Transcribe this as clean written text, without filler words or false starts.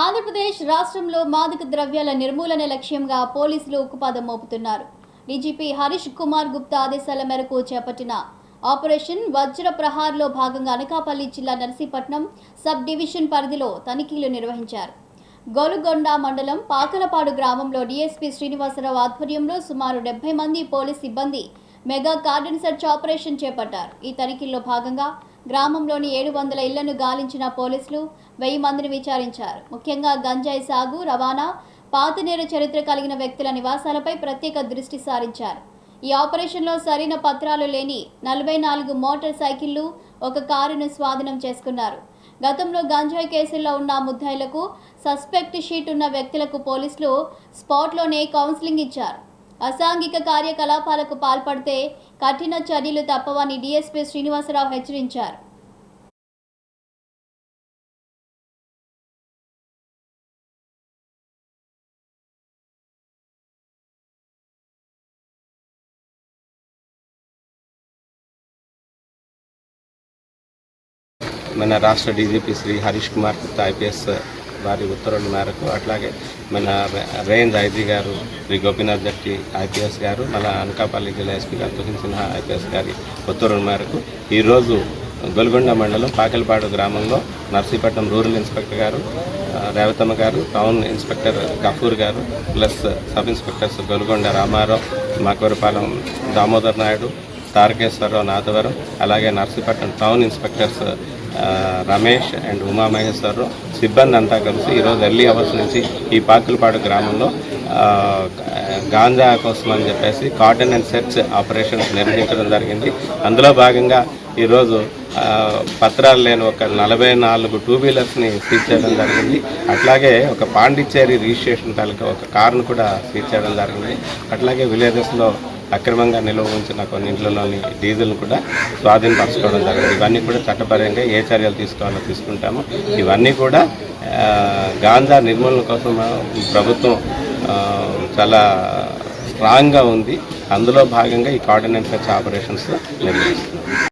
ఆంధ్రప్రదేశ్ రాష్ట్రంలో మాదక ద్రవ్యాల నిర్మూలన లక్ష్యంగా పోలీసులు ఉక్కుపాదం మోపుతున్నారు. డీజీపీ హరీష్ కుమార్ గుప్తా ఆదేశాల మేరకు చేపట్టిన ఆపరేషన్ వజ్ర ప్రహార్లో భాగంగా అనకాపల్లి జిల్లా నర్సీపట్నం సబ్ డివిజన్ పరిధిలో తనిఖీలు నిర్వహించారు. గోలుగొండ మండలం పాకలపాడు గ్రామంలో డీఎస్పీ శ్రీనివాసరావు ఆధ్వర్యంలో సుమారు 70 మంది పోలీస్ సిబ్బంది మెగా కార్డన్ సెర్చ్ ఆపరేషన్ చేపట్టారు. ఈ తనిఖీల్లో భాగంగా గ్రామంలోని 700 ఇళ్లను గాలించిన పోలీసులు 1000 మందిని విచారించారు. ముఖ్యంగా గంజాయి సాగు, రవాణా, పాతనేరు చరిత్ర కలిగిన వ్యక్తుల నివాసాలపై ప్రత్యేక దృష్టి సారించారు. ఈ ఆపరేషన్లో సరైన పత్రాలు లేని 44 మోటార్ సైకిళ్లు, ఒక కారును స్వాధీనం చేసుకున్నారు. గతంలో గంజాయి కేసుల్లో ఉన్న ముద్దాయిలకు, సస్పెక్ట్ షీట్ ఉన్న వ్యక్తులకు పోలీసులు స్పాట్లోనే కౌన్సిలింగ్ ఇచ్చారు. అసాంఘిక కార్యకలాపాలకు పాల్పడితే కఠిన చర్యలు తప్పవని డీఎస్పీ శ్రీనివాసరావు హెచ్చరించారు. మన రాష్ట్ర డీజీపీ శ్రీ హరీష్ కుమార్ గుప్తా ఐపీఎస్ వారి ఉత్తర్వుల మేరకు, అట్లాగే మన రేంజ్ ఐజీ గారు శ్రీ గోపీనాథ్ జట్టి ఐపీఎస్ గారు, మన అనకాపల్లి జిల్లా ఎస్పీ గారు తుహిన్ సిన్హా ఐపీఎస్ గారి ఉత్తర్వుల మేరకు ఈరోజు గోలుగొండ మండలం పాకలపాడు గ్రామంలో నర్సీపట్నం రూరల్ ఇన్స్పెక్టర్ గారు రేవతమ్మ గారు, టౌన్ ఇన్స్పెక్టర్ గఫూర్ గారు, plus sub inspectors Golugonda Ramarao, Makavarapalem Damodar Naidu, Tarakeswararao Nathavaram, అలాగే Narsipatnam town inspectors Ramesh and Umamaheswararao సిబ్బంది అంతా కలిసి ఈరోజు ఎర్లీ అవర్స్ నుంచి ఈ పాకులపాడు గ్రామంలో గాంజా కోసం అని చెప్పేసి కార్డన్ అండ్ సెర్చ్ ఆపరేషన్స్ నిర్వహించడం జరిగింది. అందులో భాగంగా ఈరోజు పత్రాలు లేని ఒక 44 టూ వీలర్స్ని సీజ్ చేయడం జరిగింది. అట్లాగే ఒక పాండిచ్చేరి రిజిస్ట్రేషన్ తాలూకా ఒక కారును కూడా సీజ్ చేయడం జరిగింది. అట్లాగే విలేజెస్లో అక్రమంగా నిల్వ ఉంచిన కొన్ని ఇంట్లలోని డీజిల్ను కూడా స్వాధీనపరచుకోవడం జరిగింది. ఇవన్నీ కూడా చట్టపరంగా ఏ చర్యలు తీసుకోవాలో తీసుకుంటాము. ఇవన్నీ కూడా గాంజా నిర్మూలన కోసం ప్రభుత్వం చాలా స్ట్రాంగ్గా ఉంది. అందులో భాగంగా ఈ కార్డన్ అండ్ సెర్చ్ ఆపరేషన్స్ నిర్వహిస్తున్నాం.